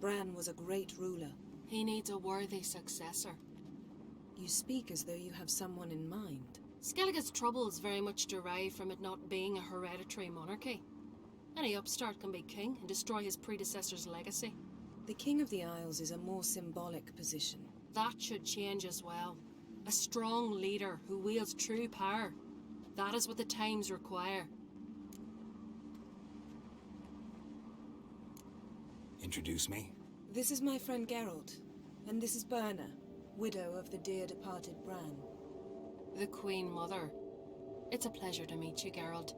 Bran was a great ruler. He needs a worthy successor. You speak as though you have someone in mind. Skellige's troubles very much derive from it not being a hereditary monarchy. Any upstart can be king and destroy his predecessor's legacy. The King of the Isles is a more symbolic position. That should change as well. A strong leader who wields true power. That is what the times require. Introduce me. This is my friend Geralt, and this is Birna, widow of the dear departed Bran. The Queen Mother. It's a pleasure to meet you, Geralt.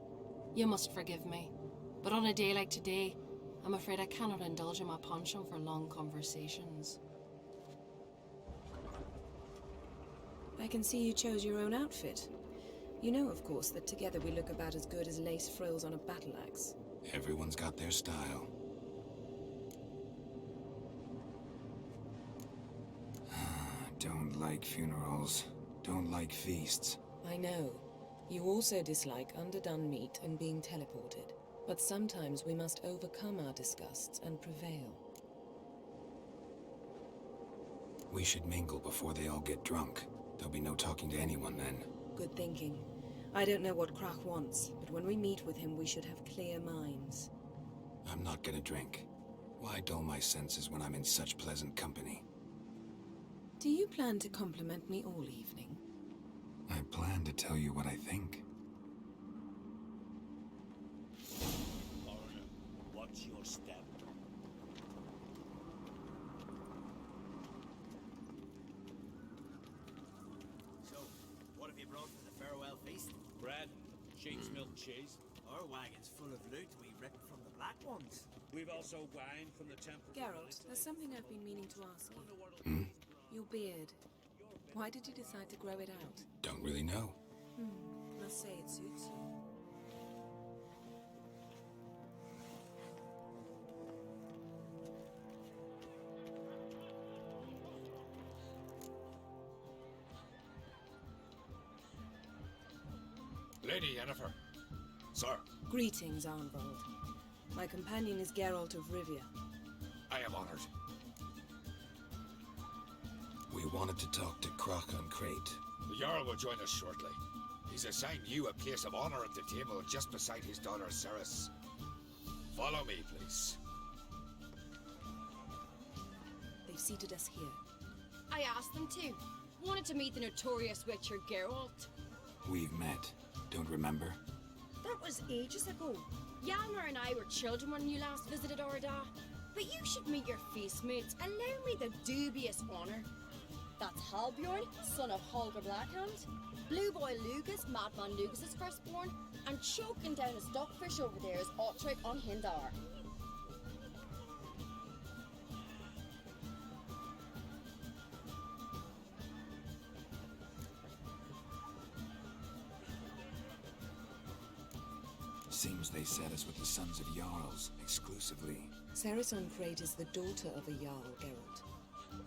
You must forgive me, but on a day like today, I'm afraid I cannot indulge in my penchant for long conversations. I can see you chose your own outfit. You know, of course, that together we look about as good as lace frills on a battle axe. Everyone's got their style. Don't like funerals. Don't like feasts. I know. You also dislike underdone meat and being teleported. But sometimes we must overcome our disgusts and prevail. We should mingle before they all get drunk. There'll be no talking to anyone then. Good thinking. I don't know what Krach wants, but when we meet with him, we should have clear minds. I'm not gonna drink. Why dull my senses when I'm in such pleasant company? Do you plan to compliment me all evening? I plan to tell you what I think. Foreigner, watch your step. So, what have you brought for the farewell feast? Bread, sheep's milk cheese. Our wagon's full of loot we ripped from the Black Ones. We've also wine from the temple. Geralt, there's something I've been meaning to ask you. Hmm? Your beard. Why did you decide to grow it out? Don't really know. Must say it suits you. Lady Yennefer. Sir. Greetings, Arnvald. My companion is Geralt of Rivia. I am honored. We wanted to talk to Krach on Crate. The Jarl will join us shortly. He's assigned you a place of honor at the table just beside his daughter Cerys. Follow me, please. They've seated us here. I asked them to. Wanted to meet the notorious Witcher Geralt. We've met. Don't remember? That was ages ago. Hjalmar and I were children when you last visited Orda. But you should meet your feast mates. Allow me the dubious honor. That's Halbjorn, son of Holger Blackhand. Blue Boy Lugas, Madman Lugas' firstborn. And choking down a stockfish over there is Otric on Hindar. Seems they set us with the sons of Jarls, exclusively. Cerys on Crate is the daughter of a Jarl, Geralt.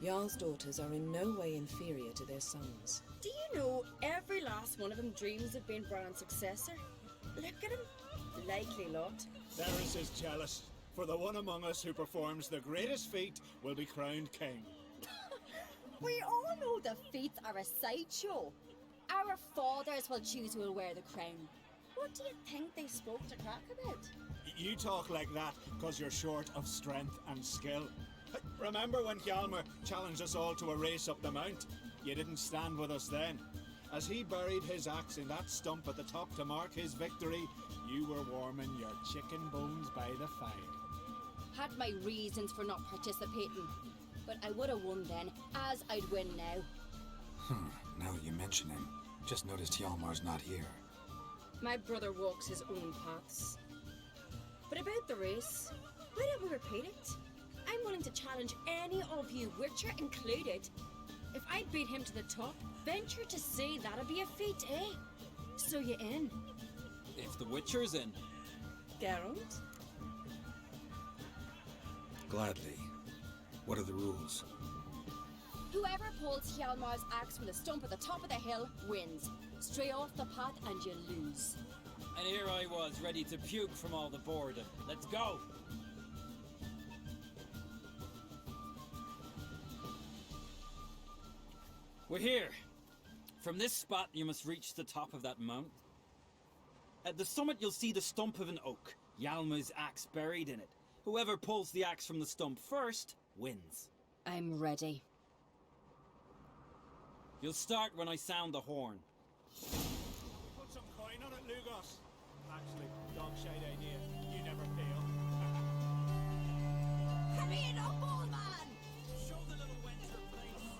Jarl's daughters are in no way inferior to their sons. Do you know every last one of them dreams of being Bran's successor? Look at him. Likely lot. Cerys is jealous, for the one among us who performs the greatest feat will be crowned king. We all know the feats are a sideshow. Our fathers will choose who will wear the crown. What do you think they spoke to Krach about? You talk like that because you're short of strength and skill. Remember when Hjalmar challenged us all to a race up the mount? You didn't stand with us then. As he buried his axe in that stump at the top to mark his victory, you were warming your chicken bones by the fire. Had my reasons for not participating. But I would have won then, as I'd win now. Now that you mention him, just noticed Hjalmar's not here. My brother walks his own paths. But about the race, why don't we repeat it? I'm willing to challenge any of you, Witcher included. If I beat him to the top, venture to say that'd be a feat, eh? So you in? If the Witcher's in. Geralt? Gladly. What are the rules? Whoever pulls Hjalmar's axe from the stump at the top of the hill wins. Stray off the path and you lose. And here I was, ready to puke from all the boredom. Let's go! We're here. From this spot, you must reach the top of that mount. At the summit, you'll see the stump of an oak. Yalma's axe buried in it. Whoever pulls the axe from the stump first wins. I'm ready. You'll start when I sound the horn. Put some coin on it, Lugos. Actually, dog shite idea. You never fail. Hurry it up, old man! Show the little wench her place.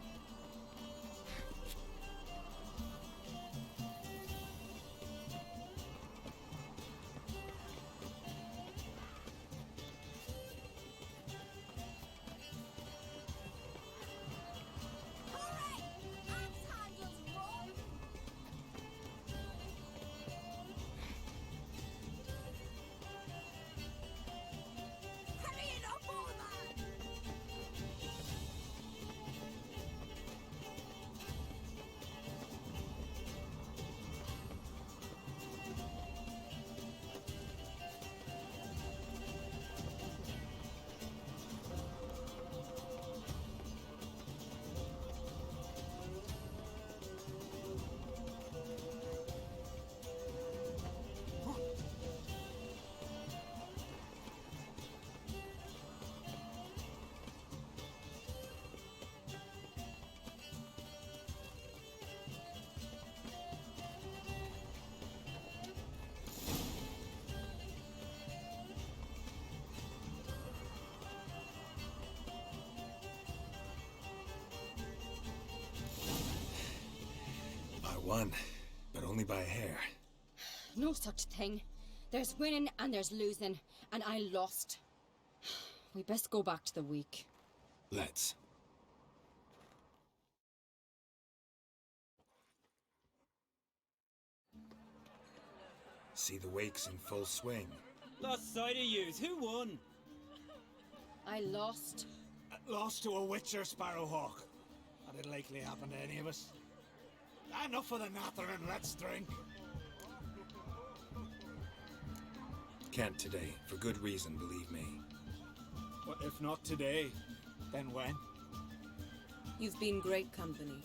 Hurry! Axe handles roll! Hurry it up, old man! I won, but only by a hair. No such thing. There's winning and there's losing, and I lost. We best go back to the week. Let's. See the wakes in full swing. Lost sight of yous. Who won? I lost. Lost to a Witcher, Sparrowhawk. That'd likely happen to any of us. Enough of the natter and let's drink. Can't today, for good reason, believe me. But if not today, then when? You've been great company.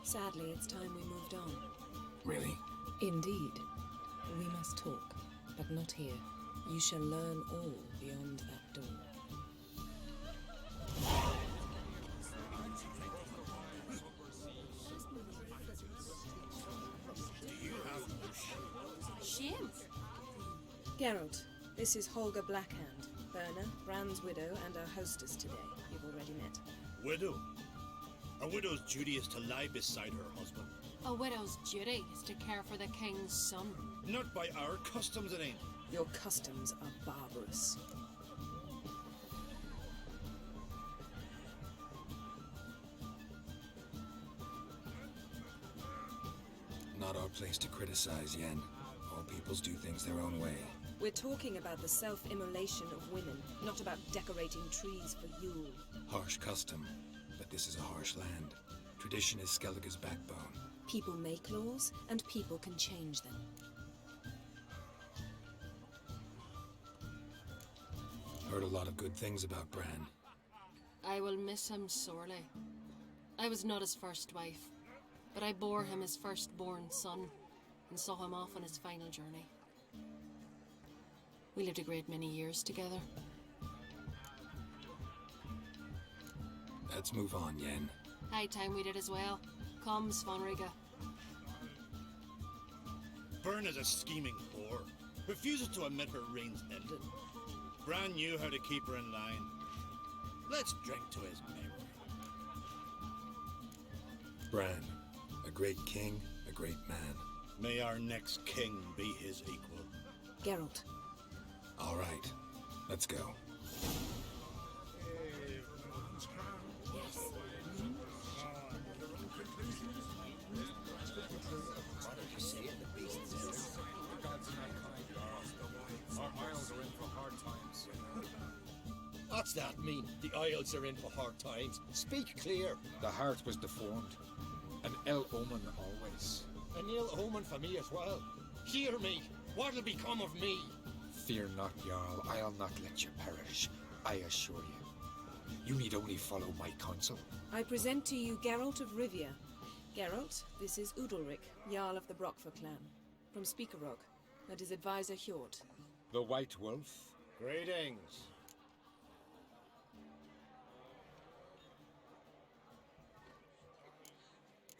Sadly, it's time we moved on. Really? Indeed. We must talk, but not here. You shall learn all beyond that door. Shame. Geralt, this is Holger Blackhand, Berna, Bran's widow, and our hostess today. You've already met. Widow? A widow's duty is to lie beside her husband. A widow's duty is to care for the king's son. Not by our customs, it ain't. Your customs are barbarous. Not our place to criticize, Yen. All peoples do things their own way. We're talking about the self-immolation of women, not about decorating trees for Yule. Harsh custom, but this is a harsh land. Tradition is Skellige's backbone. People make laws, and people can change them. Heard a lot of good things about Bran. I will miss him sorely. I was not his first wife, but I bore him his firstborn son and saw him off on his final journey. We lived a great many years together. Let's move on, Yen. High time we did as well. Come, Svanriga. Byrne is a scheming whore. Refuses to admit her reign's ended. Bran knew how to keep her in line. Let's drink to his memory. Bran, a great king, a great man. May our next king be his equal. Geralt, All right, let's go. What's that mean? The Isles are in for hard times. Speak clear. The heart was deformed. An ill omen always. An ill omen for me as well. Hear me. What'll become of me? Fear not, Jarl. I'll not let you perish. I assure you. You need only follow my counsel. I present to you Geralt of Rivia, Geralt, this is Udalric, Jarl of the Brockfer clan, from Speakerrock, and his advisor Hjort. The White Wolf? Greetings.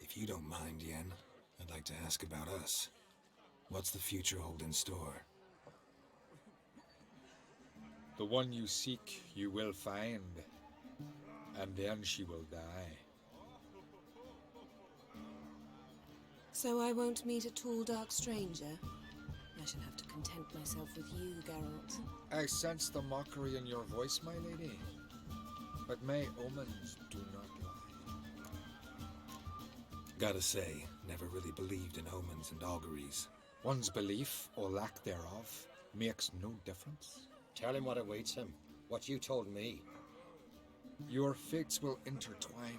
If you don't mind, Yen, I'd like to ask about us. What's the future hold in store? The one you seek, you will find. And then she will die. So I won't meet a tall, dark stranger? I shall have to content myself with you, Geralt. I sense the mockery in your voice, my lady. But my omens do not lie. Gotta say, never really believed in omens and auguries. One's belief, or lack thereof, makes no difference. Tell him what awaits him. What you told me. Your fates will intertwine.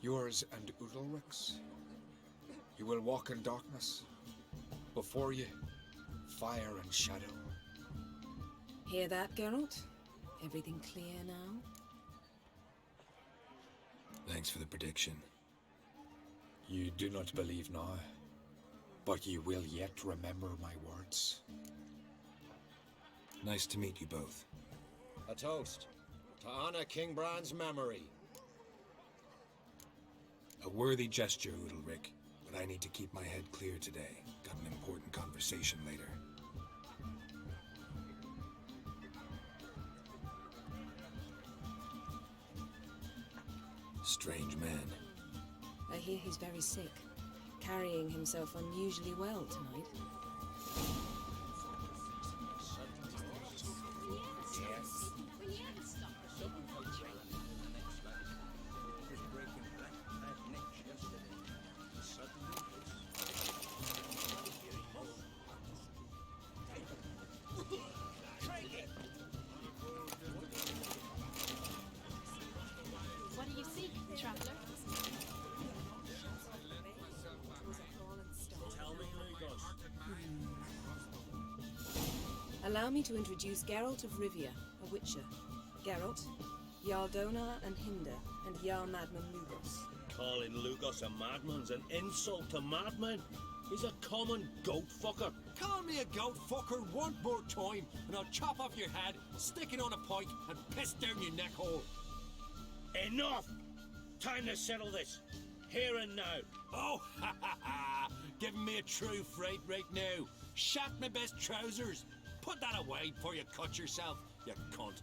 Yours and Udalric's. You will walk in darkness. Before you, fire and shadow. Hear that, Geralt? Everything clear now? Thanks for the prediction. You do not believe now, but you will yet remember my words. Nice to meet you both. A toast. To honor King Bran's memory. A worthy gesture, Udalric, but I need to keep my head clear today. Got an important conversation later. Strange man. I hear he's very sick, carrying himself unusually well tonight. What do you seek, traveler? Allow me to introduce Geralt of Rivia, a Witcher. Geralt, Jarl Donar and Hinder, and Jarl Madman Lugos. Calling Lugos a madman's an insult to madman. He's a common goat fucker. Call me a goat fucker one more time, and I'll chop off your head, stick it on a pike, and piss down your neck hole. Enough! Time to settle this. Here and now. Oh, ha ha ha! Giving me a true fright right now. Shat my best trousers. Put that away before you cut yourself, you cunt.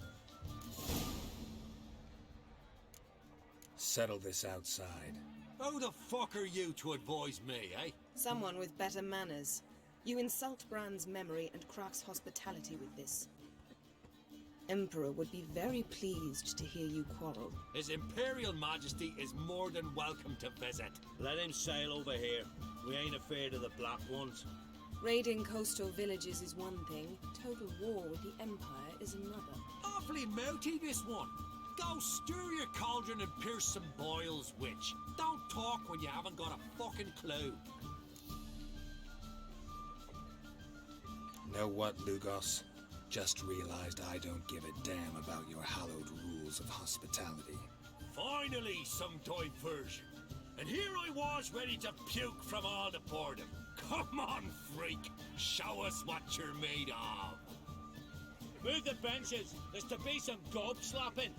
Settle this outside. Who the fuck are you to advise me, eh? Someone with better manners. You insult Bran's memory and Krak's hospitality with this. Emperor would be very pleased to hear you quarrel. His Imperial Majesty is more than welcome to visit. Let him sail over here. We ain't afraid of the Black Ones. Raiding coastal villages is one thing, total war with the Empire is another. Awfully mouthy, this one. Go stir your cauldron and pierce some boils, witch. Don't talk when you haven't got a fucking clue. Know what, Lugos? Just realized I don't give a damn about your hallowed rules of hospitality. Finally, some diversion. And here I was ready to puke from all the boredom. Come on, freak. Show us what you're made of. Move the benches. There's to be some gob slapping.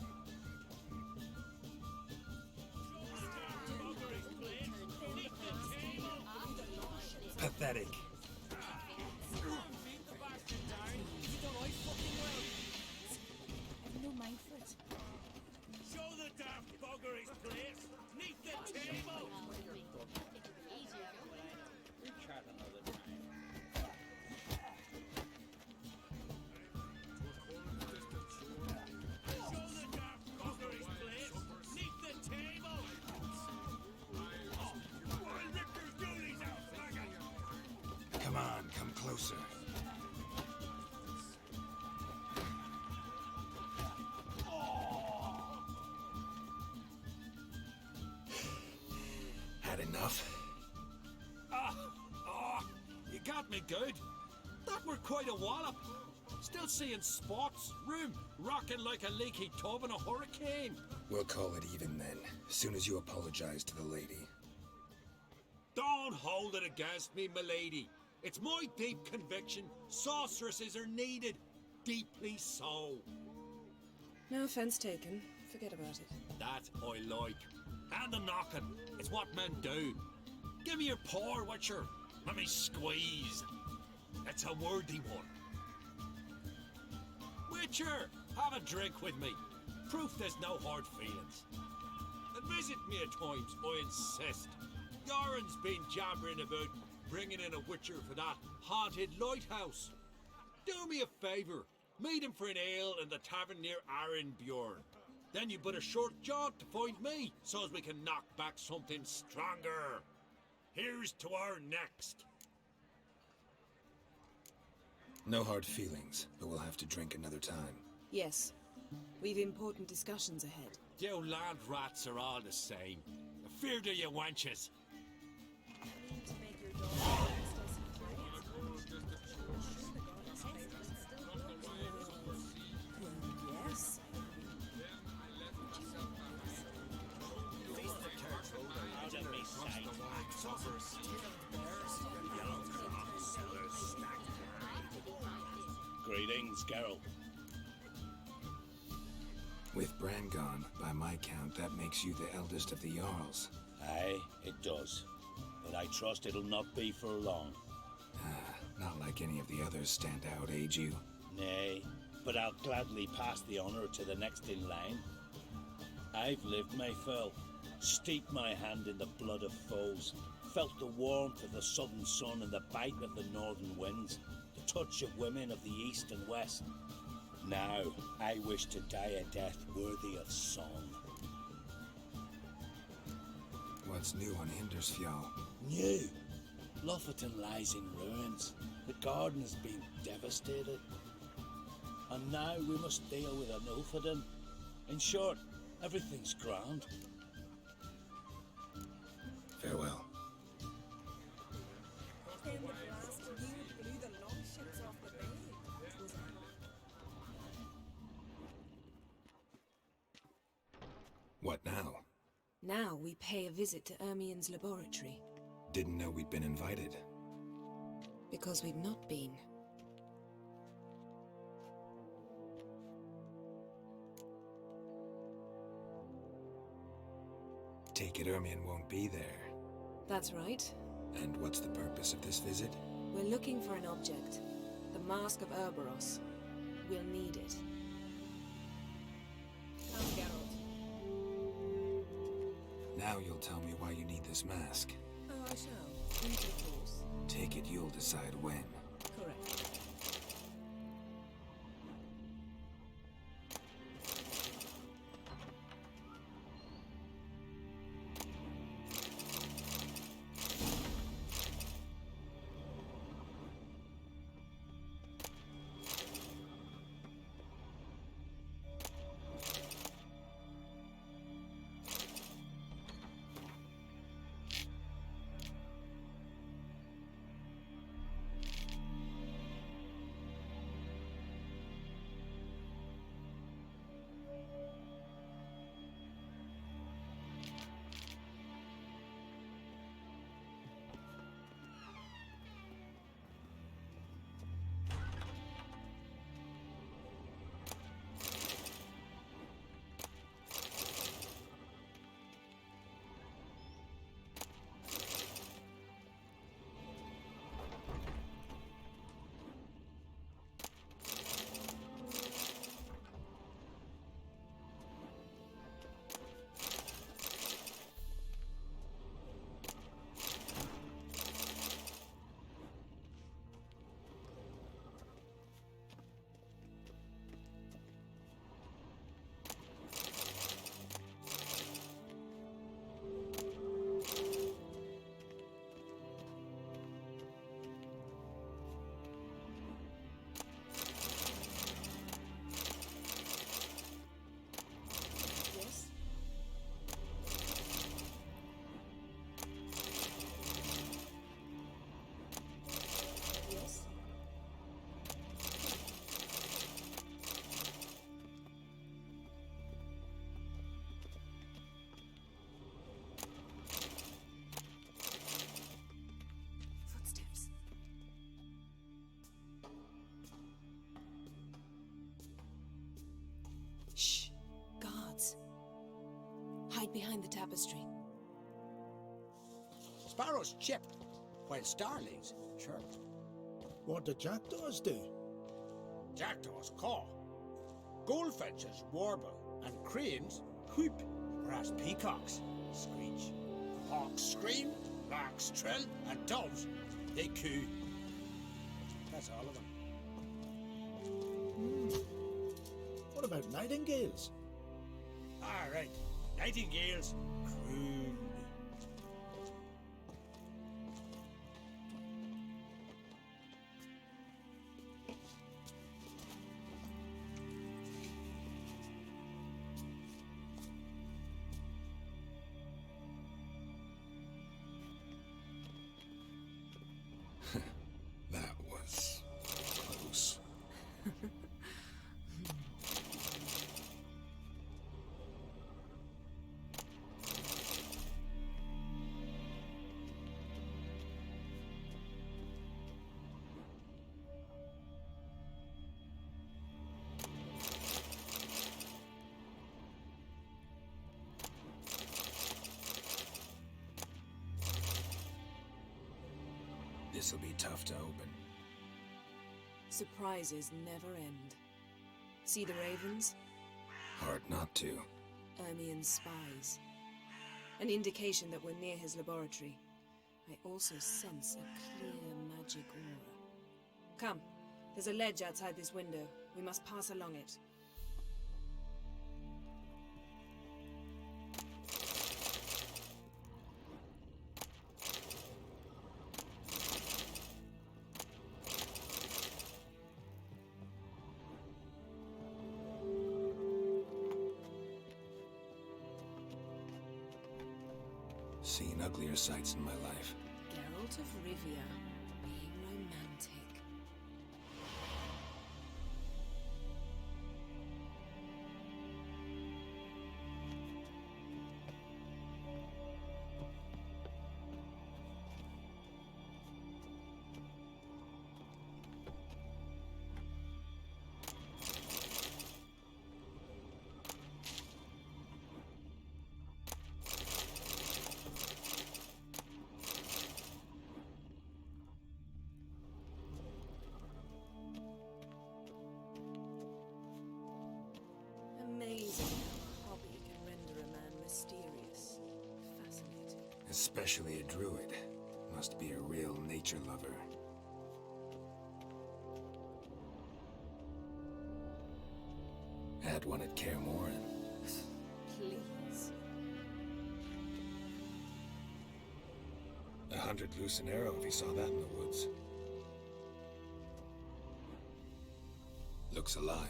Pathetic. No mind for it. Show the daft bugger his place. Neath the table. Come on, come closer. Had enough? You got me good. That were quite a wallop. Still seeing spots, room rocking like a leaky tub in a hurricane. We'll call it even then, as soon as you apologize to the lady. Don't hold it against me, milady. It's my deep conviction sorceresses are needed. Deeply so. No offense taken. Forget about it. That I like. And the knocking. It's what men do. Give me your paw, Witcher. Let me squeeze. It's a worthy one. Witcher, have a drink with me. Proof there's no hard feelings. And visit me at times, I insist. Yoren's been jabbering about bringing in a Witcher for that haunted lighthouse. Do me a favour. Meet him for an ale in the tavern near Arenbjorn. Then you but a short jaunt to find me, so as we can knock back something stronger. Here's to our next. No hard feelings, but we'll have to drink another time. Yes. We've important discussions ahead. You land rats are all the same. Fear to you wenches. Yes. Greetings, Geralt. With Bran gone, by my count, that makes you the eldest of the Jarls. Aye, it does. But I trust it'll not be for long. Not like any of the others stand out, age you? Nay, but I'll gladly pass the honour to the next in line. I've lived my fill, steeped my hand in the blood of foes, felt the warmth of the southern sun and the bite of the northern winds, the touch of women of the east and west. Now, I wish to die a death worthy of song. What's new on Hindersfjall? New? Lofoten lies in ruins. The garden has been devastated. And now we must deal with an Ulfheden. In short, everything's grand. Farewell. What now? Now we pay a visit to Ermien's laboratory. Didn't know we'd been invited. Because we've not been. Take it Ermien won't be there. That's right. And what's the purpose of this visit? We're looking for an object. The Mask of Urboros. We'll need it. Come, Geralt. Now you'll tell me why you need this mask. Oh, I shall. In due course. Take it you'll decide when. Correct. behind the tapestry. Sparrows chip, while starlings chirp. What do jackdaws do? Jackdaws caw. Goldfinches warble, and cranes whoop, whereas peacocks screech. Hawks scream, larks trill, and doves, they coo. That's all of them. What about nightingales? All right, nightingales croon. That was close. This'll be tough to open. Surprises never end. See the ravens? Hard not to. Ermian's spies. An indication that we're near his laboratory. I also sense a clear magic aura. Come, there's a ledge outside this window. We must pass along it. Seen uglier sights in my life. Geralt of Rivia, being romantic. Amazing how a hobby can render a man mysterious, fascinating. Especially a druid. Must be a real nature lover. Had one at Kaer Morhen. Please. 100 loose an arrow if he saw that in the woods. Looks alive.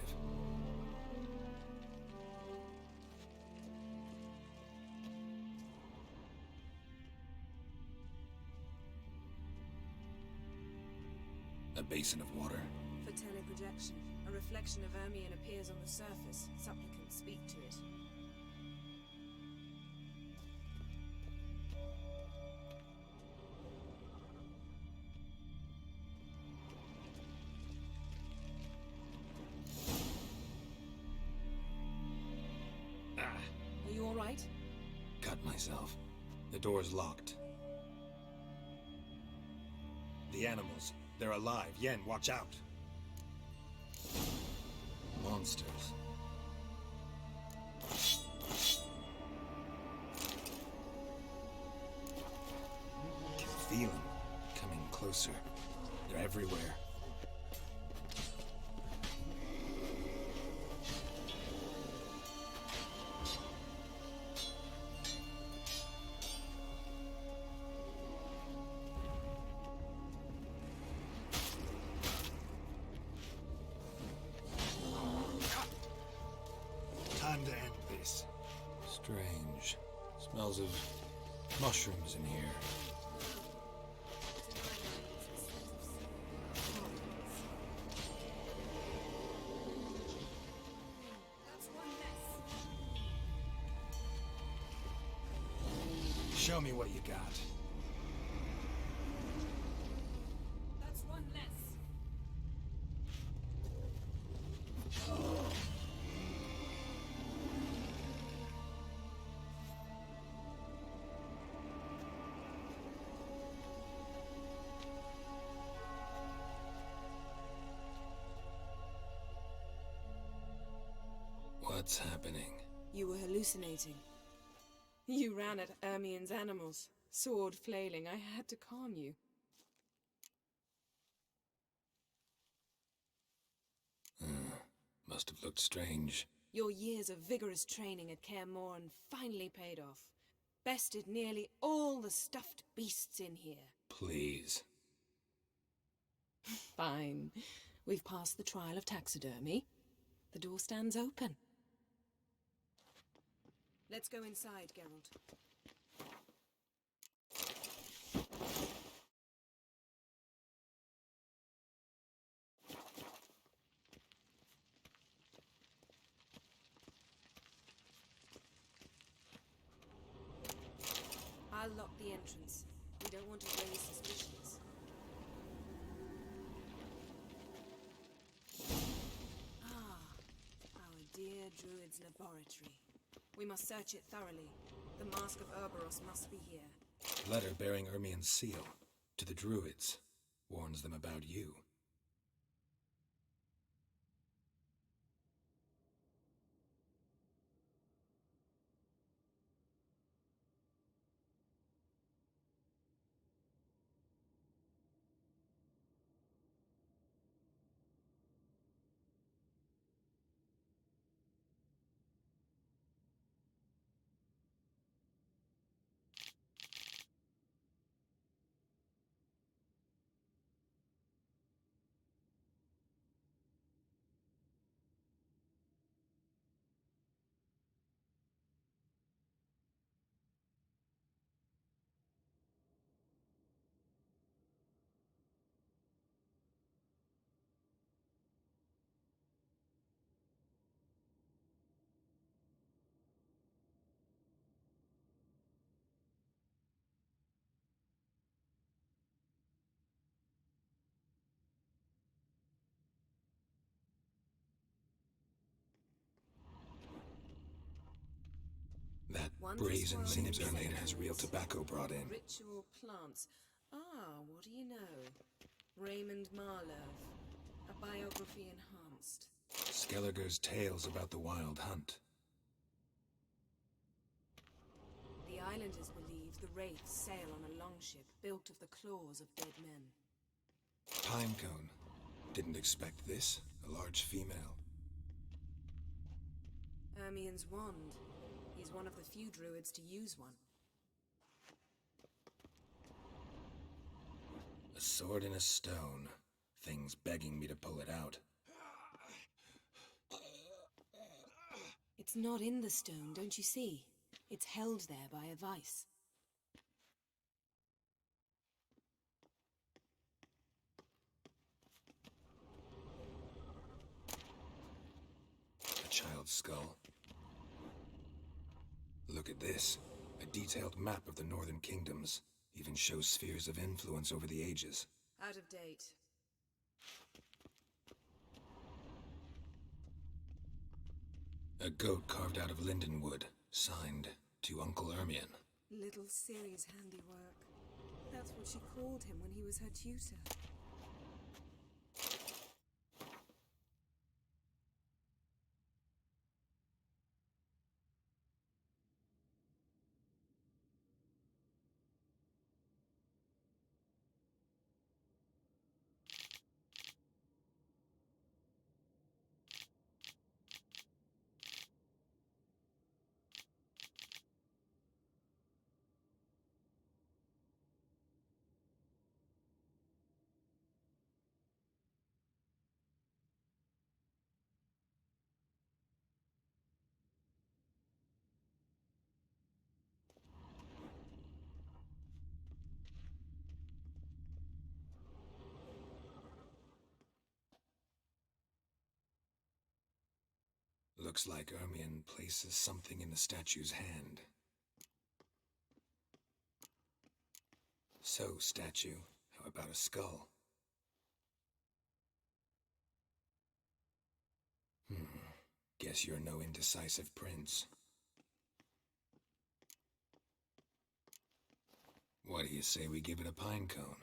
A basin of water. For teleprojection, a reflection of Ermion appears on the surface. Supplicants speak to it. Are you all right? Cut myself. The door's locked. The animals. They're alive. Yen, watch out. Monsters. Can feel them coming closer. They're everywhere. Time to end this. Strange. Smells of mushrooms in here. Show me what you got. That's one less. What's happening? You were hallucinating. You ran at Ermien's animals, sword flailing. I had to calm you. Must have looked strange. Your years of vigorous training at Kaer Morhen finally paid off. Bested nearly all the stuffed beasts in here. Please. Fine. We've passed the trial of taxidermy. The door stands open. Let's go inside, Geralt. I'll lock the entrance. We don't want to raise suspicions. Ah, our dear Druid's laboratory. We must search it thoroughly. The Mask of Ouroboros must be here. Letter bearing Ermien's seal. To the Druids. Warns them about you. That brazen Zinibzerlane has real tobacco brought in. Ritual plants. Ah, what do you know? Raymond Marlowe. A biography enhanced. Skelliger's tales about the Wild Hunt. The islanders believe the wraiths sail on a longship built of the claws of dead men. Pinecone. Didn't expect this. A large female. Ermien's wand. He's one of the few druids to use one. A sword in a stone. Things begging me to pull it out. It's not in the stone, don't you see? It's held there by a vice. A child's skull. Look at this. A detailed map of the Northern Kingdoms. Even shows spheres of influence over the ages. Out of date. A goat carved out of linden wood. Signed, to Uncle Ermien. Little Ciri's handiwork. That's what she called him when he was her tutor. Looks like Ermien places something in the statue's hand. So, statue, how about a skull? Guess you're no indecisive prince. What do you say we give it a pine cone?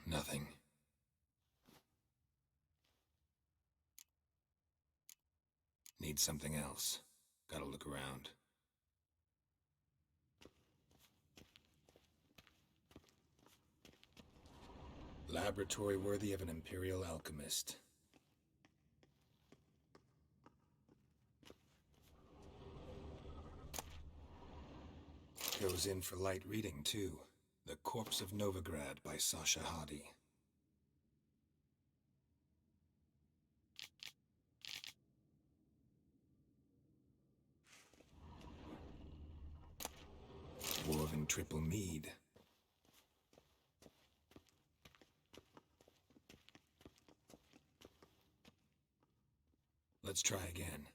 Nothing. Need something else. Gotta look around. Laboratory worthy of an Imperial alchemist. Goes in for light reading, too. The Corpse of Novigrad by Sasha Hadi. Dwarven Triple Mead. Let's try again.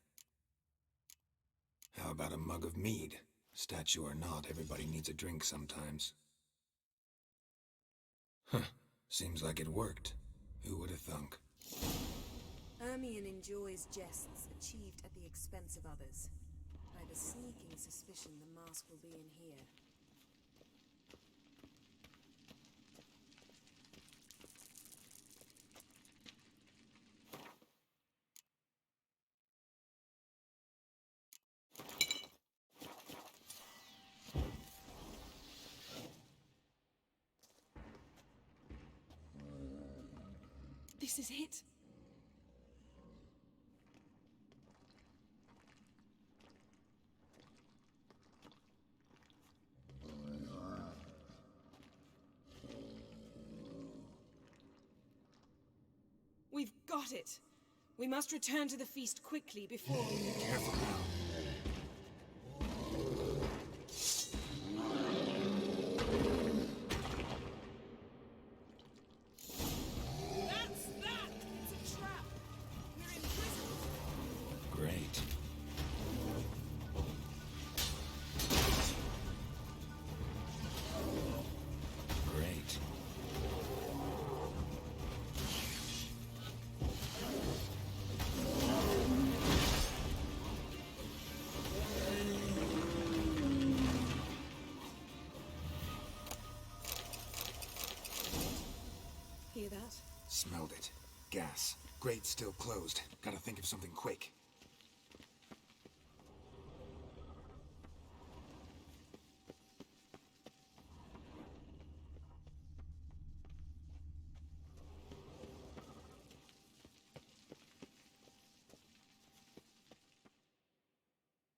How about a mug of mead? Statue or not, everybody needs a drink sometimes. Huh. Seems like it worked. Who would have thunk? Ermion enjoys jests achieved at the expense of others. I have a sneaking suspicion the mask will be in here. This is it. We've got it. We must return to the feast quickly before... Careful now. That's that! It's a trap! We're in prison! Great. Great. Hear that? Smelled it. Gas. Grate's still closed. Gotta think of something quick.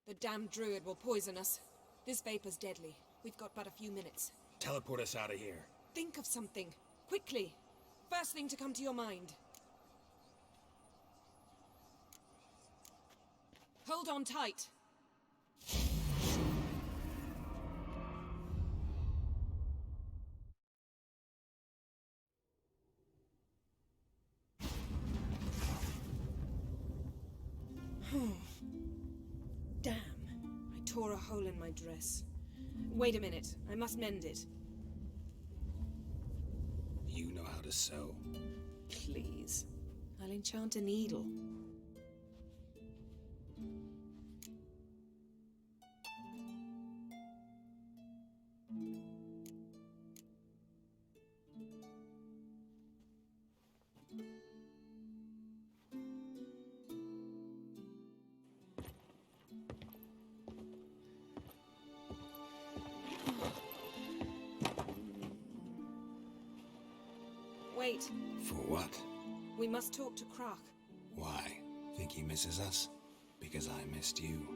The damned druid will poison us. This vapor's deadly. We've got but a few minutes. Teleport us out of here. Think of something. Quickly. First thing to come to your mind. Hold on tight. Damn. I tore a hole in my dress. Wait a minute. I must mend it. You know how to sew. Please. I'll enchant a needle. Wait. For what? We must talk to Krach. Why? Think he misses us? Because I missed you.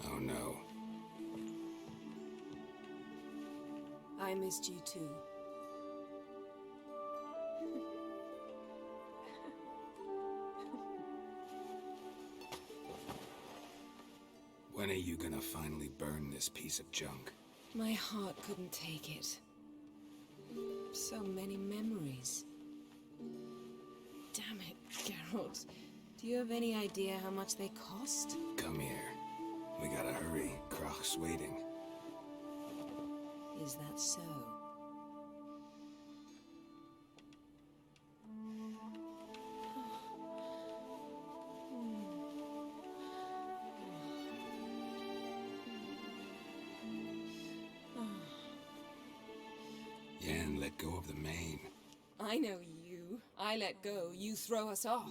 Oh no. I missed you too. When are you gonna finally burn this piece of junk? My heart couldn't take it. So many memories. Damn it, Geralt. Do you have any idea how much they cost? Come here. We gotta hurry. Krach's waiting. Is that so? again let go of the mane. I know you. I let go, you throw us off.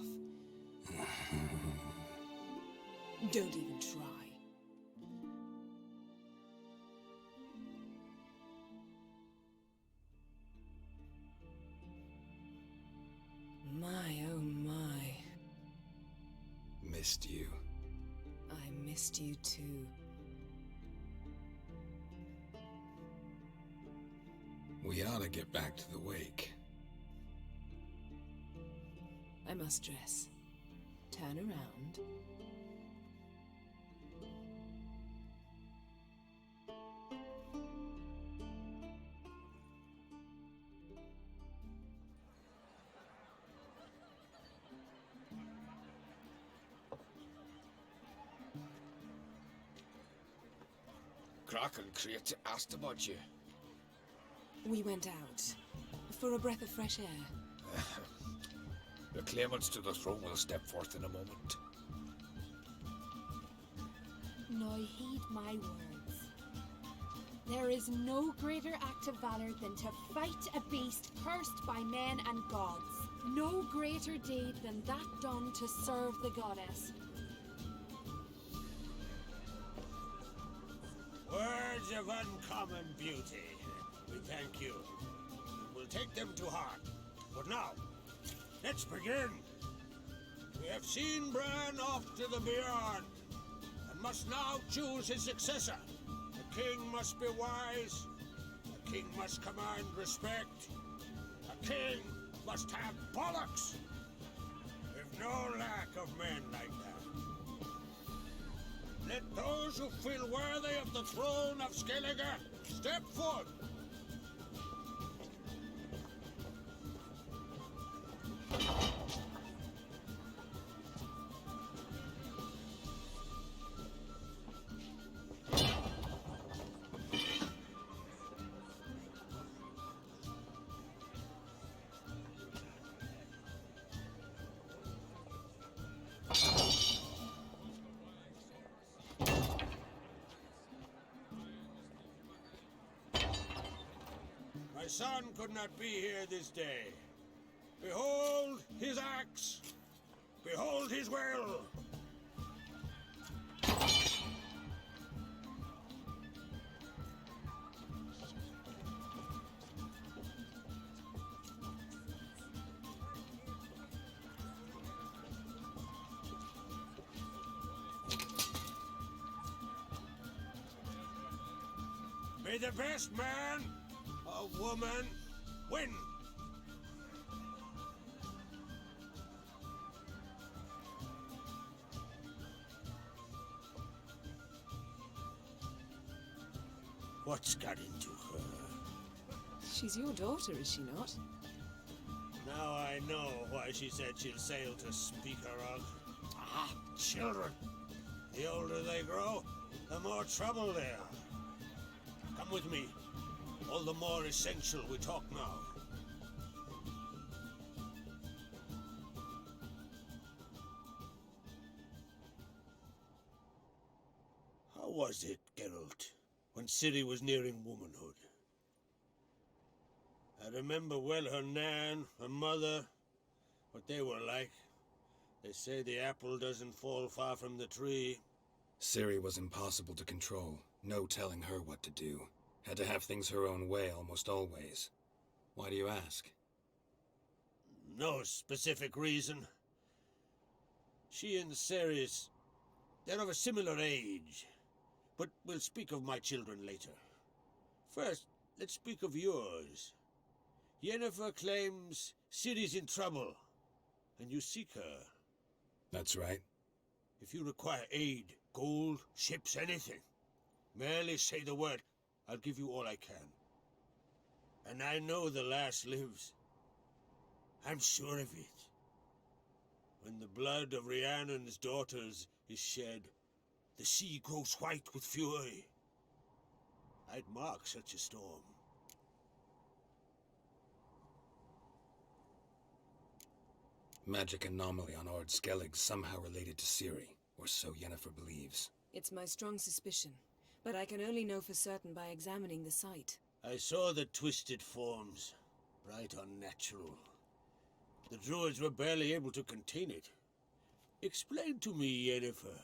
Don't even try. My, oh my. Missed you. I missed you too. We ought to get back to the wake. I must dress. Turn around. Croc and Crate asked about you. We went out. For a breath of fresh air. The claimants to the throne will step forth in a moment. Now heed my words. There is no greater act of valor than to fight a beast cursed by men and gods. No greater deed than that done to serve the goddess. Words of uncommon beauty. We thank you. We'll take them to heart. But now, let's begin. We have seen Bran off to the beyond, and must now choose his successor. A king must be wise. A king must command respect. A king must have bollocks. We've no lack of men like that. Let those who feel worthy of the throne of Skellige step forth. My son could not be here this day. Behold his axe. Behold his will. May the best man or woman win. What's got into her? She's your daughter, is she not? Now I know why she said she'll sail to Speakerog. Ah, children. The older they grow, the more trouble they are. Come with me. All the more essential we talk now. How was it, Geralt, when Ciri was nearing womanhood? I remember well her nan, her mother, what they were like. They say the apple doesn't fall far from the tree. Ciri was impossible to control. No telling her what to do. Had to have things her own way almost always. Why do you ask? No specific reason. She and Ceres, they're of a similar age. But we'll speak of my children later. First, let's speak of yours. Yennefer claims Ciri's in trouble, and you seek her. That's right. If you require aid, gold, ships, anything, merely say the word. I'll give you all I can. And I know the lass lives. I'm sure of it. When the blood of Rhiannon's daughters is shed, the sea grows white with fury. I'd mark such a storm. Magic anomaly on Ord Skellig somehow related to Ciri, or so Yennefer believes. It's my strong suspicion, but I can only know for certain by examining the site. I saw the twisted forms. Right unnatural. The druids were barely able to contain it. Explain to me, Yennefer,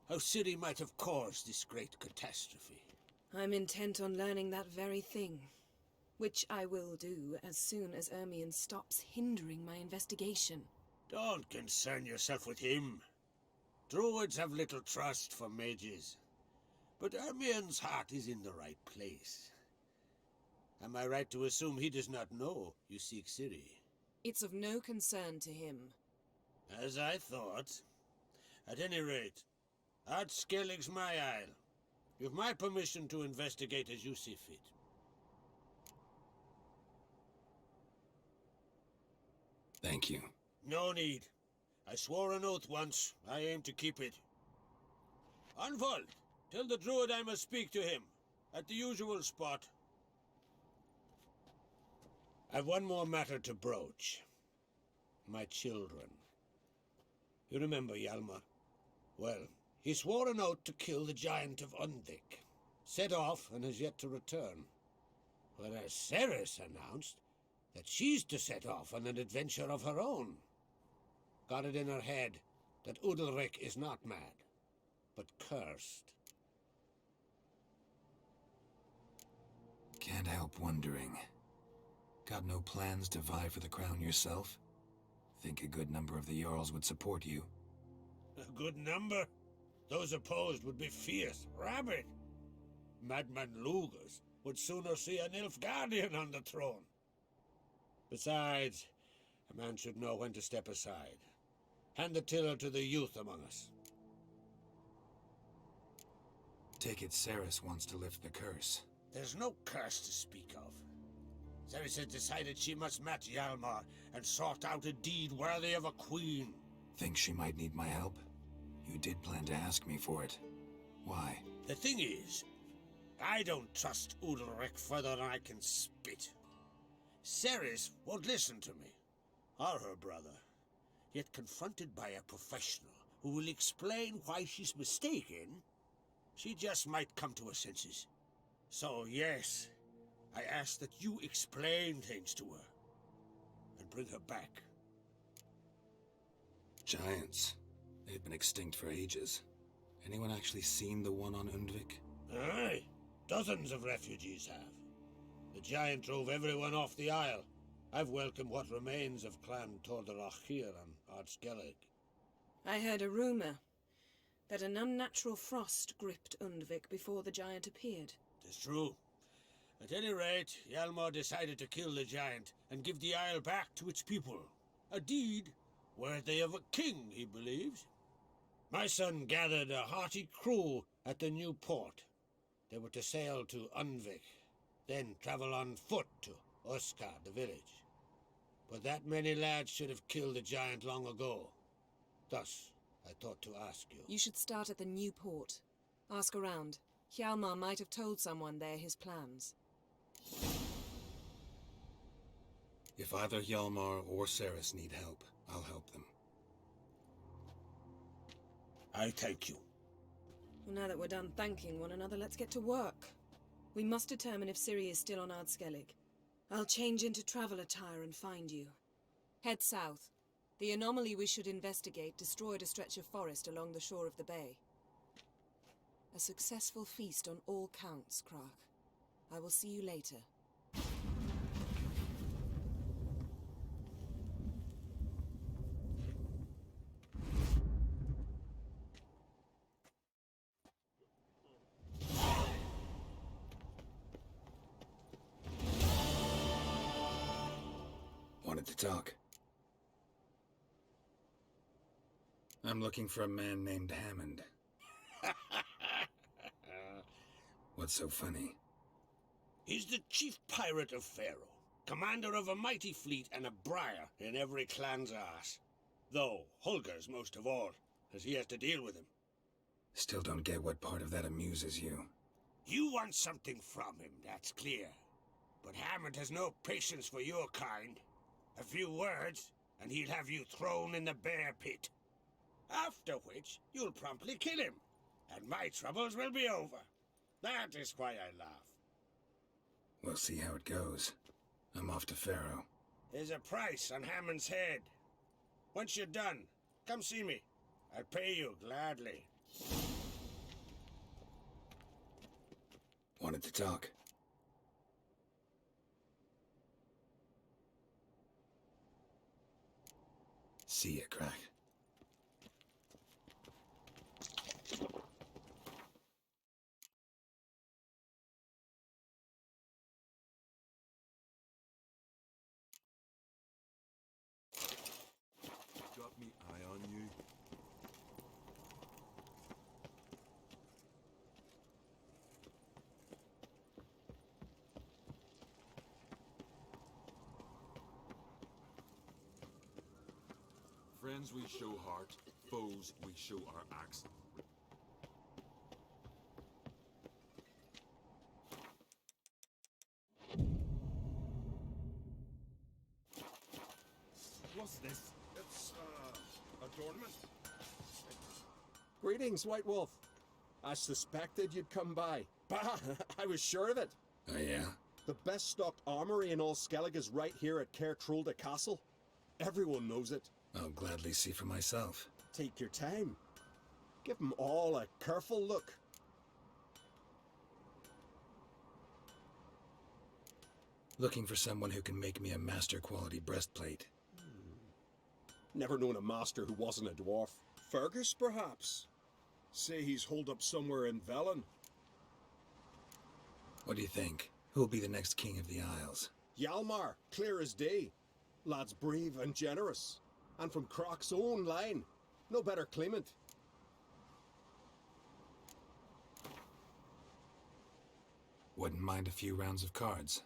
how Ciri might have caused this great catastrophe. I'm intent on learning that very thing. Which I will do as soon as Ermion stops hindering my investigation. Don't concern yourself with him. Druids have little trust for mages. But Ermion's heart is in the right place. Am I right to assume he does not know you seek Ciri? It's of no concern to him. As I thought. At any rate, Ard Skellig's my isle. You've my permission to investigate as you see fit. Thank you. No need. I swore an oath once. I aim to keep it. Anvald, tell the druid I must speak to him. At the usual spot. I've one more matter to broach. My children. You remember Hjalmar? Well, he swore an oath to kill the giant of Undvik. Set off and has yet to return. Whereas Ceres announced that she's to set off on an adventure of her own. Got it in her head that Udalryk is not mad, but cursed. Can't help wondering. Got no plans to vie for the crown yourself? Think a good number of the Jarls would support you. A good number? Those opposed would be fierce, rabid. Madman Lugus would sooner see an Nilfgaardian on the throne. Besides, a man should know when to step aside. Hand the tiller to the youth among us. Take it Ceres wants to lift the curse. There's no curse to speak of. Ceres has decided she must match Hjalmar and sort out a deed worthy of a queen. Think she might need my help? You did plan to ask me for it. Why? The thing is, I don't trust Udalryk further than I can spit. Ceres won't listen to me, or her brother. Yet confronted by a professional who will explain why she's mistaken, she just might come to her senses. So yes, I ask that you explain things to her and bring her back. Giants. They've been extinct for ages. Anyone actually seen the one on Undvik? Aye, dozens of refugees have. The giant drove everyone off the isle. I've welcomed what remains of Clan Tordarachir and Ard Skellig. I heard a rumor that an unnatural frost gripped Undvik before the giant appeared. It's true. At any rate, Hjalmar decided to kill the giant and give the isle back to its people. A deed worthy of a king, he believes. My son gathered a hearty crew at the new port. They were to sail to Undvik, then travel on foot to Oskar, the village. But that many lads should have killed the giant long ago. Thus, I thought to ask you. You should start at the new port. Ask around. Hjalmar might have told someone there his plans. If either Hjalmar or Ceres need help, I'll help them. I thank you. Well, now that we're done thanking one another, let's get to work. We must determine if Ciri is still on Ard Skellig. I'll change into travel attire and find you. Head south. The anomaly we should investigate destroyed a stretch of forest along the shore of the bay. A successful feast on all counts, Crach. I will see you later. Wanted to talk. I'm looking for a man named Hammond. What's so funny? He's the chief pirate of Faroe, commander of a mighty fleet and a briar in every clan's arse. Though Holger's most of all, as he has to deal with him. Still don't get what part of that amuses you. You want something from him, that's clear. But Hammond has no patience for your kind. A few words, and he'll have you thrown in the bear pit. After which, you'll promptly kill him, and my troubles will be over. That is why I laugh. We'll see how it goes. I'm off to Pharaoh. There's a price on Hammond's head. Once you're done, come see me. I'll pay you gladly. Wanted to talk. See ya, Crack. Got me eye on you. Friends we show heart, foes we show our axe. What's this? It's, adornment. Greetings, White Wolf. I suspected you'd come by. Bah, I was sure of it. Oh, yeah? The best stocked armory in all Skellig is right here at Caer Trulda Castle. Everyone knows it. I'll gladly see for myself. Take your time. Give them all a careful look. Looking for someone who can make me a master quality breastplate. Never known a master who wasn't a dwarf. Fergus, perhaps? Say he's holed up somewhere in Velen. What do you think? Who'll be the next king of the Isles? Hjalmar, clear as day. Lad's brave and generous. And from Croc's own line. No better claimant. Wouldn't mind a few rounds of cards.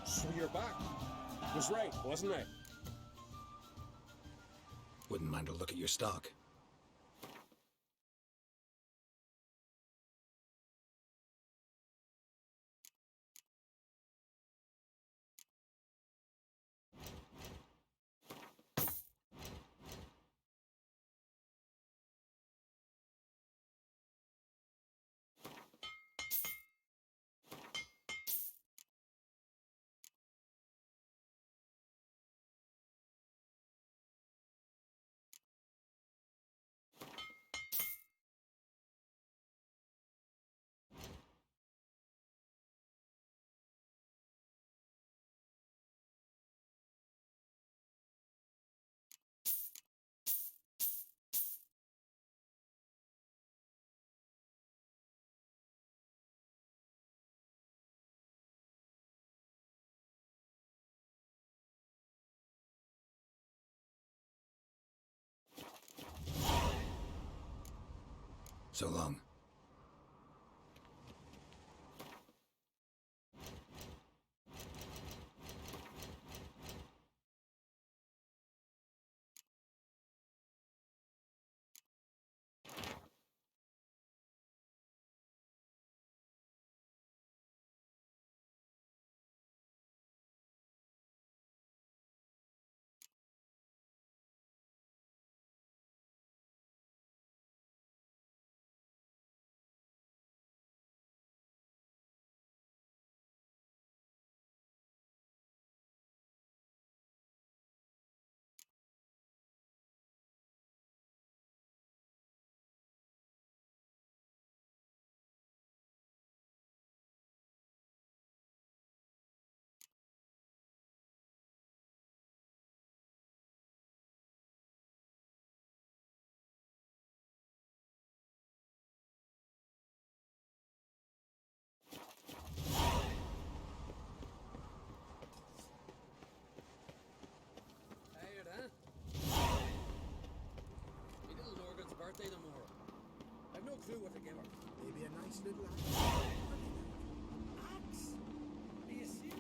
So you're back. Was right, wasn't I? Wouldn't mind a look at your stock. So long. Tired, huh? My little Norgan's birthday tomorrow. I've no clue what to give her. Maybe a nice little Axe? Are you serious?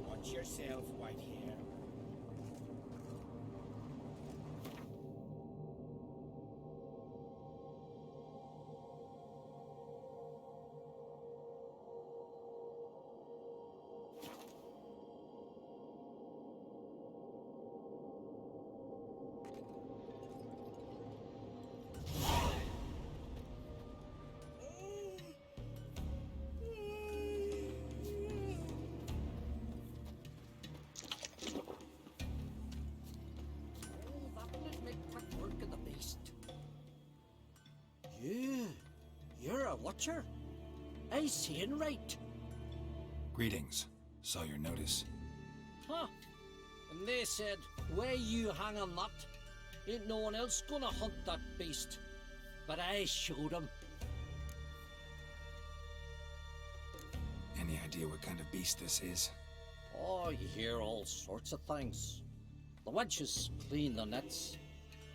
Watch yourself, white hair. You're a watcher? I seeing right. Greetings. Saw your notice. Huh. And they said, where you hang on that, ain't no one else gonna hunt that beast. But I showed 'em. Any idea what kind of beast this is? Oh, you hear all sorts of things. The wenches clean the nets,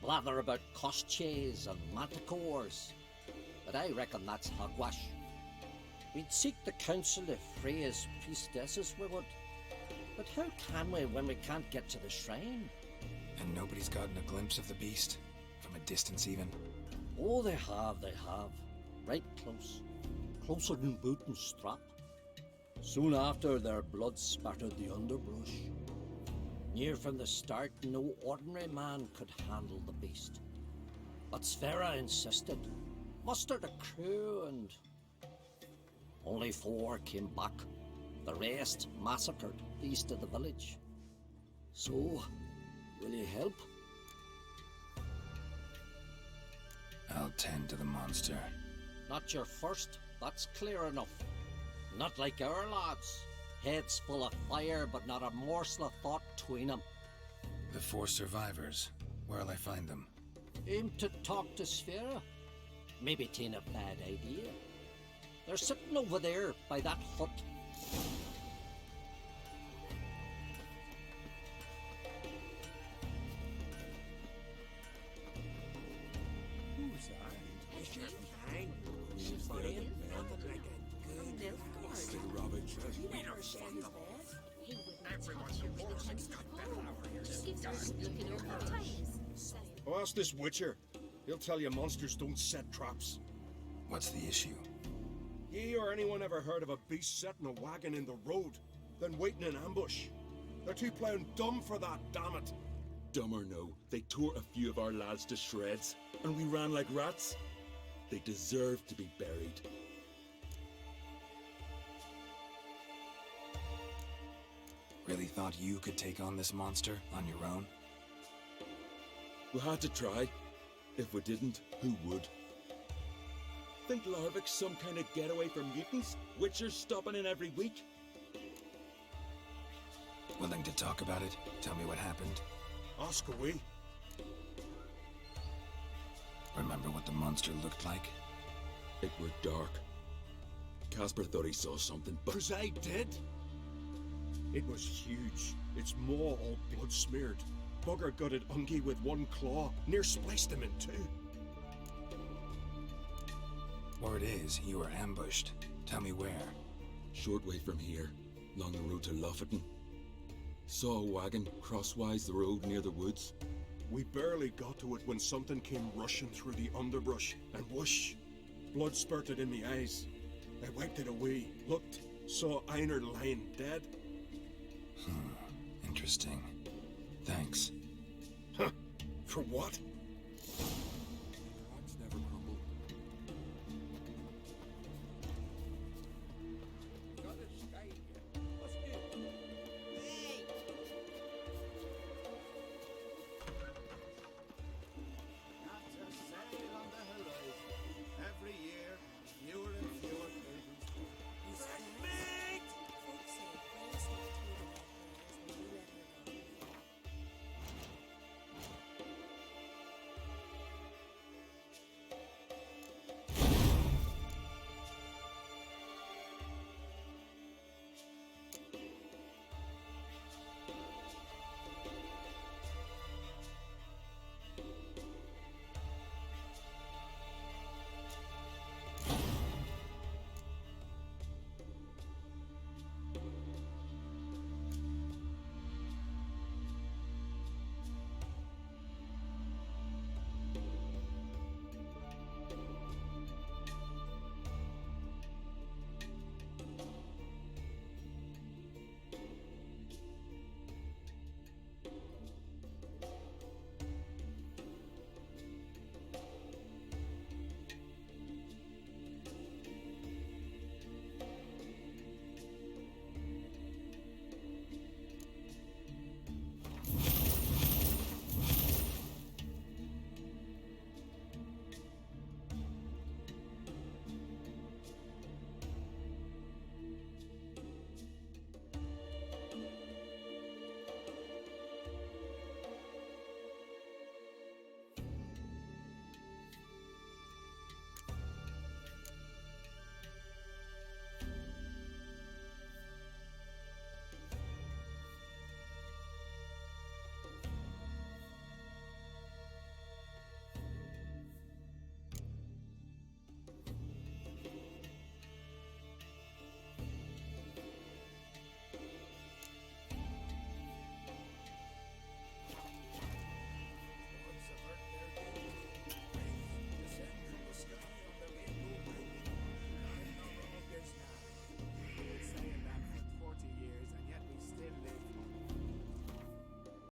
blather about kosches and manticores. But I reckon that's hogwash. We'd seek the counsel of Freya's priestesses, we would. But how can we when we can't get to the shrine? And nobody's gotten a glimpse of the beast? From a distance even? Oh, they have. Right close. Closer than boot and strap. Soon after, their blood spattered the underbrush. Near from the start, no ordinary man could handle the beast. But Sverre insisted. Mustered a crew and... only 4 came back. The rest massacred east of the village. So, will you help? I'll tend to the monster. Not your first, that's clear enough. Not like our lads. Heads full of fire, but not a morsel of thought between 'em. The 4 survivors. Where'll I find them? Aim to talk to Sverre. Maybe 'tain't a bad idea. They're sitting over there by that hut. Who's that? It's your fang. She's brilliant. Nothing like a good Little Robin says we don't fund them off. Everyone's a war's got better hours. Just gives her looking over times. Oh, ask this Witcher. He'll tell you monsters don't set traps. What's the issue? Ye or anyone ever heard of a beast setting a wagon in the road, then waiting in ambush? They're too plowing dumb for that, damn it. Dumb or no, they tore a few of our lads to shreds, and we ran like rats. They deserve to be buried. Really thought you could take on this monster on your own? We had to try. If we didn't, who would? Think Larvik's some kind of getaway for mutants? Witchers stopping in every week? Willing to talk about it? Tell me what happened. Ask away. Remember what the monster looked like? It were dark. Casper thought he saw something, but... "'Cause I did. It was huge. Its maw all blood smeared. Bugger gutted Ungi with one claw, near spliced him in two. Word is, you were ambushed. Tell me where. Short way from here, along the road to Lofferton. Saw a wagon crosswise the road near the woods. We barely got to it when something came rushing through the underbrush, and whoosh! Blood spurted in the eyes. I wiped it away, looked, saw Einar lying dead. Interesting. Thanks. Huh? For what?